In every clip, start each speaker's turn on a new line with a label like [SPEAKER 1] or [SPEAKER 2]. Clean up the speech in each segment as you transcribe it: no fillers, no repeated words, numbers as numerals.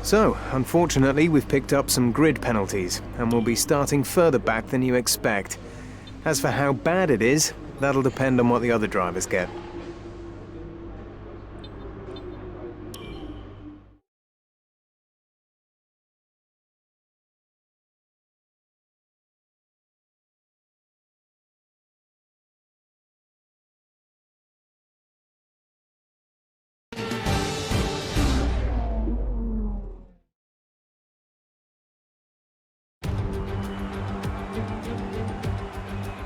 [SPEAKER 1] So, unfortunately, we've picked up some grid penalties, and we'll be starting further back than you expect. As for how bad it is, that'll depend on what the other drivers get.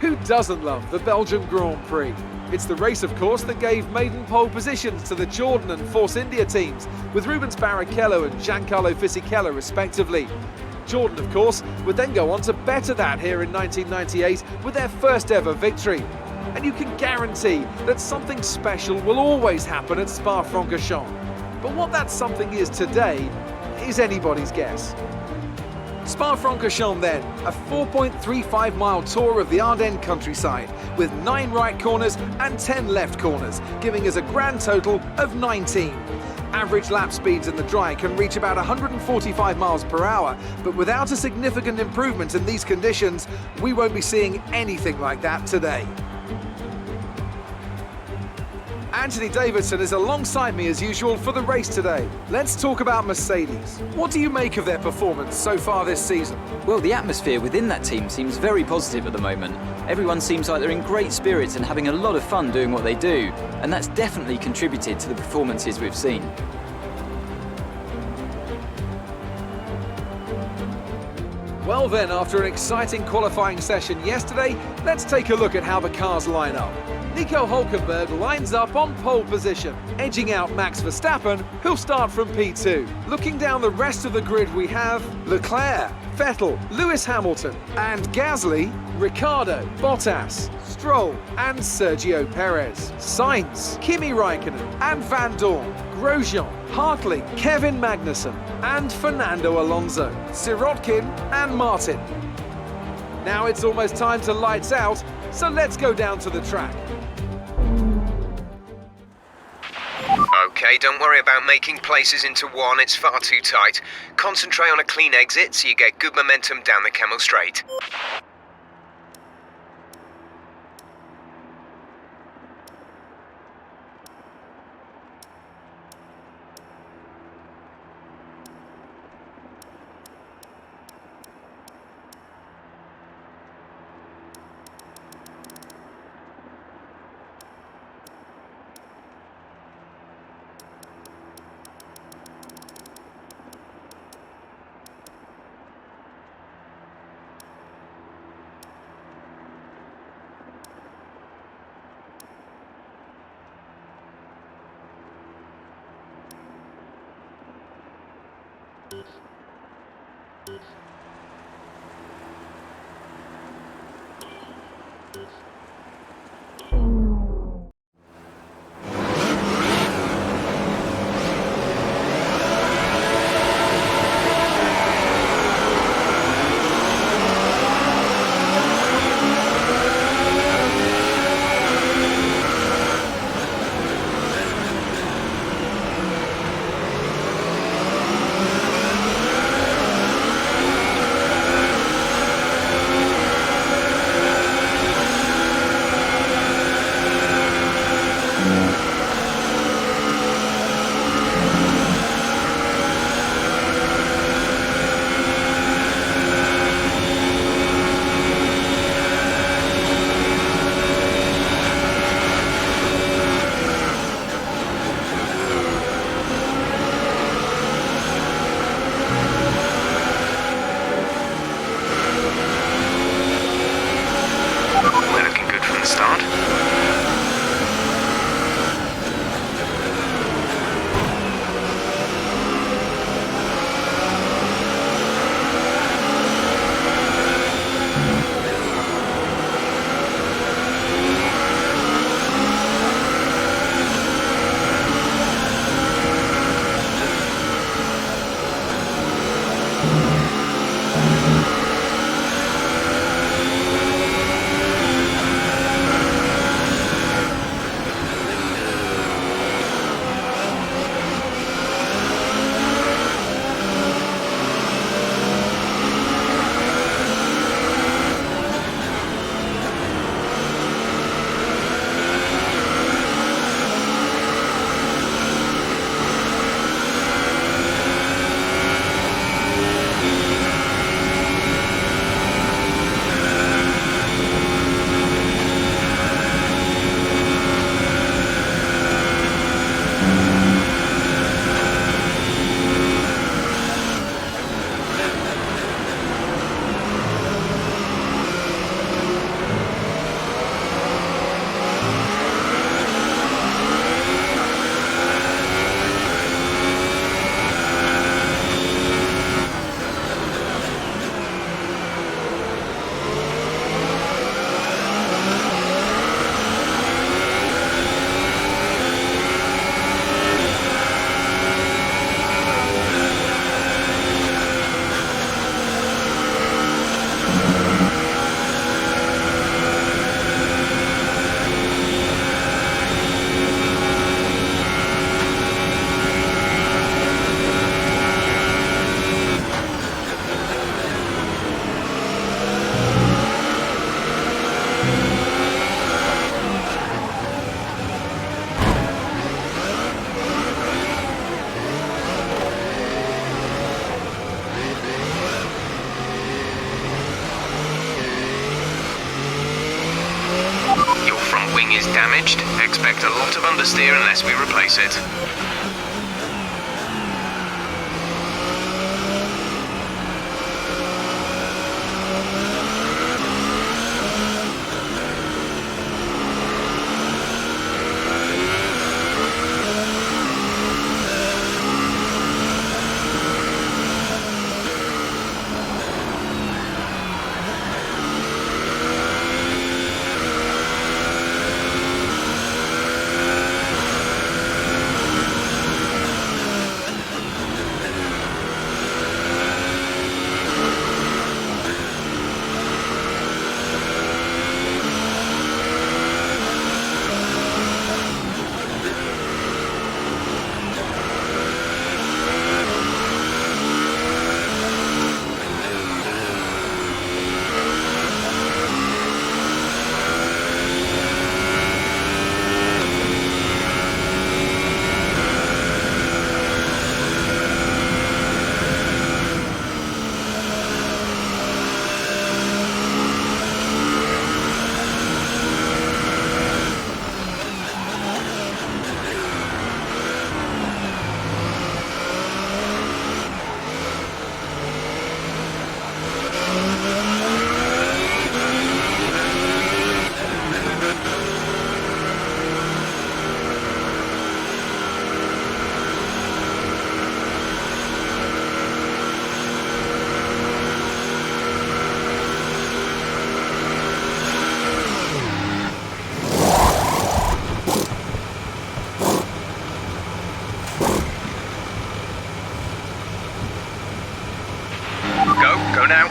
[SPEAKER 2] Who doesn't love the Belgian Grand Prix? It's the race, of course, that gave maiden pole positions to the Jordan and Force India teams, with Rubens Barrichello and Giancarlo Fisichella respectively. Jordan, of course, would then go on to better that here in 1998 with their first ever victory. And you can guarantee that something special will always happen at Spa-Francorchamps. But what that something is today is anybody's guess. Spa-Francorchamps then, a 4.35-mile tour of the Ardennes countryside, with 9 right corners and 10 left corners, giving us a grand total of 19. Average lap speeds in the dry can reach about 145 miles per hour, but without a significant improvement in these conditions, we won't be seeing anything like that today. Anthony Davidson is alongside me as usual for the race today. Let's talk about Mercedes. What do you make of their performance so far this season?
[SPEAKER 3] Well, the atmosphere within that team seems very positive at the moment. Everyone seems like they're in great spirits and having a lot of fun doing what they do, and that's definitely contributed to the performances we've seen.
[SPEAKER 2] Well then, after an exciting qualifying session yesterday, let's take a look at how the cars line up. Nico Hülkenberg lines up on pole position, edging out Max Verstappen, who'll start from P2. Looking down the rest of the grid, we have Leclerc, Vettel, Lewis Hamilton, and Gasly, Ricciardo, Bottas, Stroll, and Sergio Perez. Sainz, Kimi Raikkonen, and Van Dorn, Grosjean, Hartley, Kevin Magnussen, and Fernando Alonso, Sirotkin, and Martin. Now it's almost time to lights out, so let's go down to the track.
[SPEAKER 1] Okay, don't worry about making places into one, it's far too tight. Concentrate on a clean exit so you get good momentum down the Camel Straight. Your front wing is damaged. Expect a lot of understeer unless we replace it. Go now.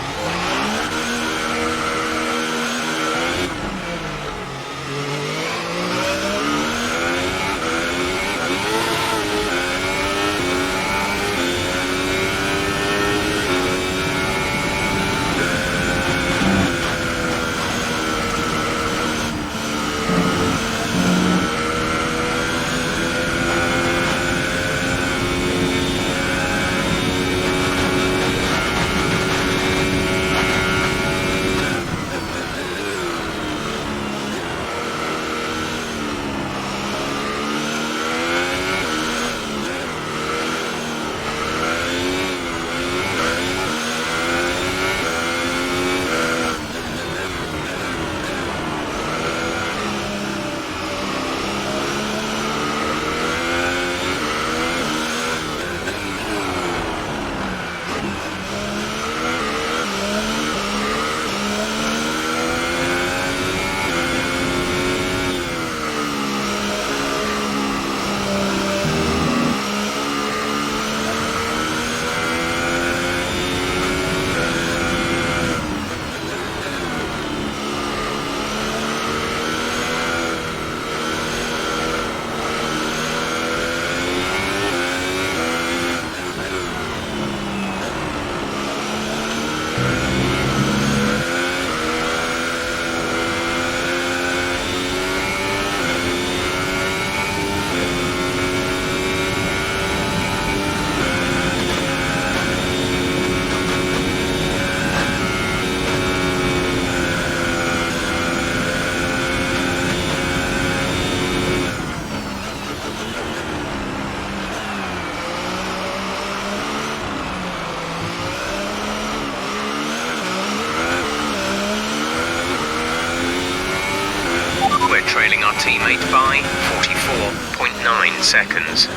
[SPEAKER 1] Trailing our teammate by 44.9 seconds.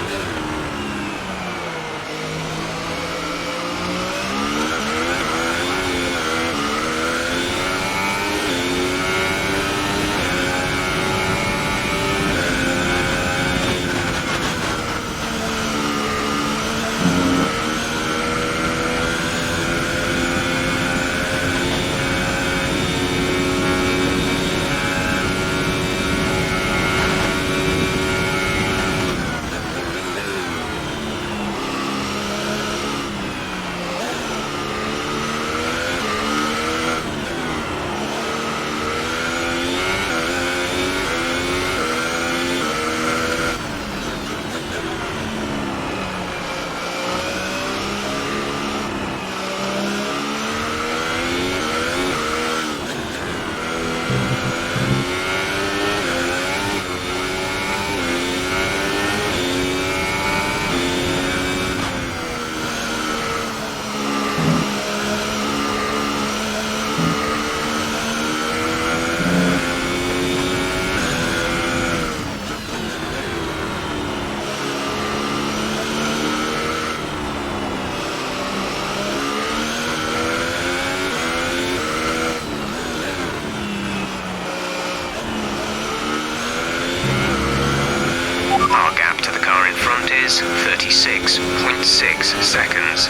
[SPEAKER 1] is 36.6 seconds.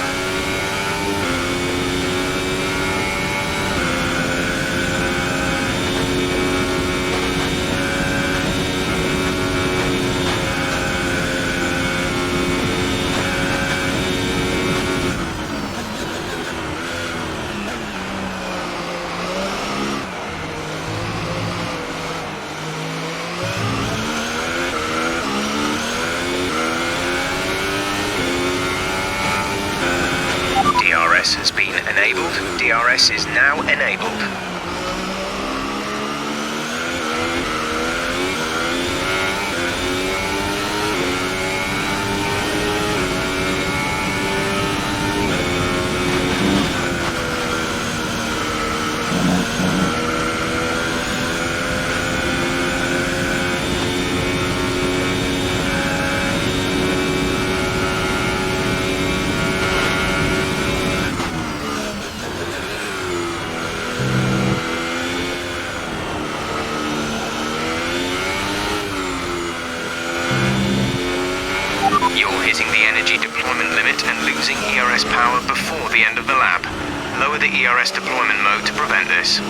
[SPEAKER 1] DRS has been enabled. DRS is now enabled. You're hitting the energy deployment limit and losing ERS power before the end of the lap. Lower the ERS deployment mode to prevent this.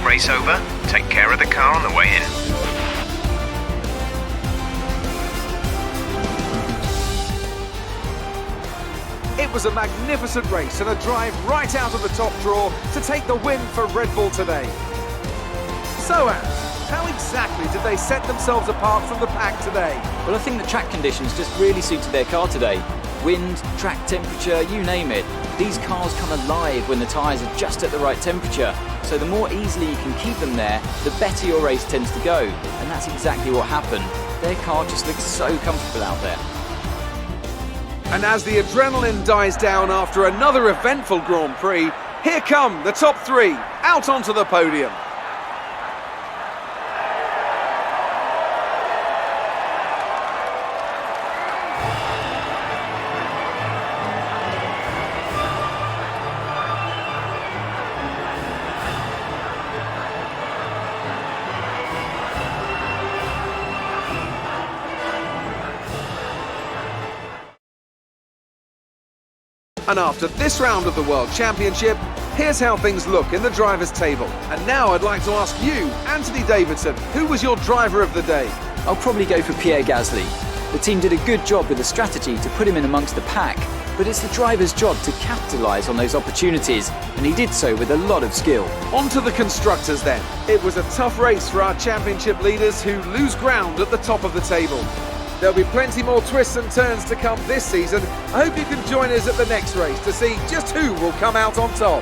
[SPEAKER 1] Race over. Take care of the car on the way in.
[SPEAKER 2] It was a magnificent race and a drive right out of the top draw to take the win for Red Bull today. So, Ant, how exactly did they set themselves apart from the pack today?
[SPEAKER 3] Well, I think the track conditions just really suited their car today. Wind, track temperature, you name it. These cars come alive when the tyres are just at the right temperature. So the more easily you can keep them there, the better your race tends to go. And that's exactly what happened. Their car just looks so comfortable out there.
[SPEAKER 2] And as the adrenaline dies down after another eventful Grand Prix, here come the top three out onto the podium. And after this round of the World Championship, here's how things look in the drivers' table. And now I'd like to ask you, Anthony Davidson, who was your driver of the day?
[SPEAKER 3] I'll probably go for Pierre Gasly. The team did a good job with the strategy to put him in amongst the pack, but it's the driver's job to capitalise on those opportunities, and he did so with a lot of skill.
[SPEAKER 2] On to the constructors then. It was a tough race for our championship leaders who lose ground at the top of the table. There'll be plenty more twists and turns to come this season. I hope you can join us at the next race to see just who will come out on top.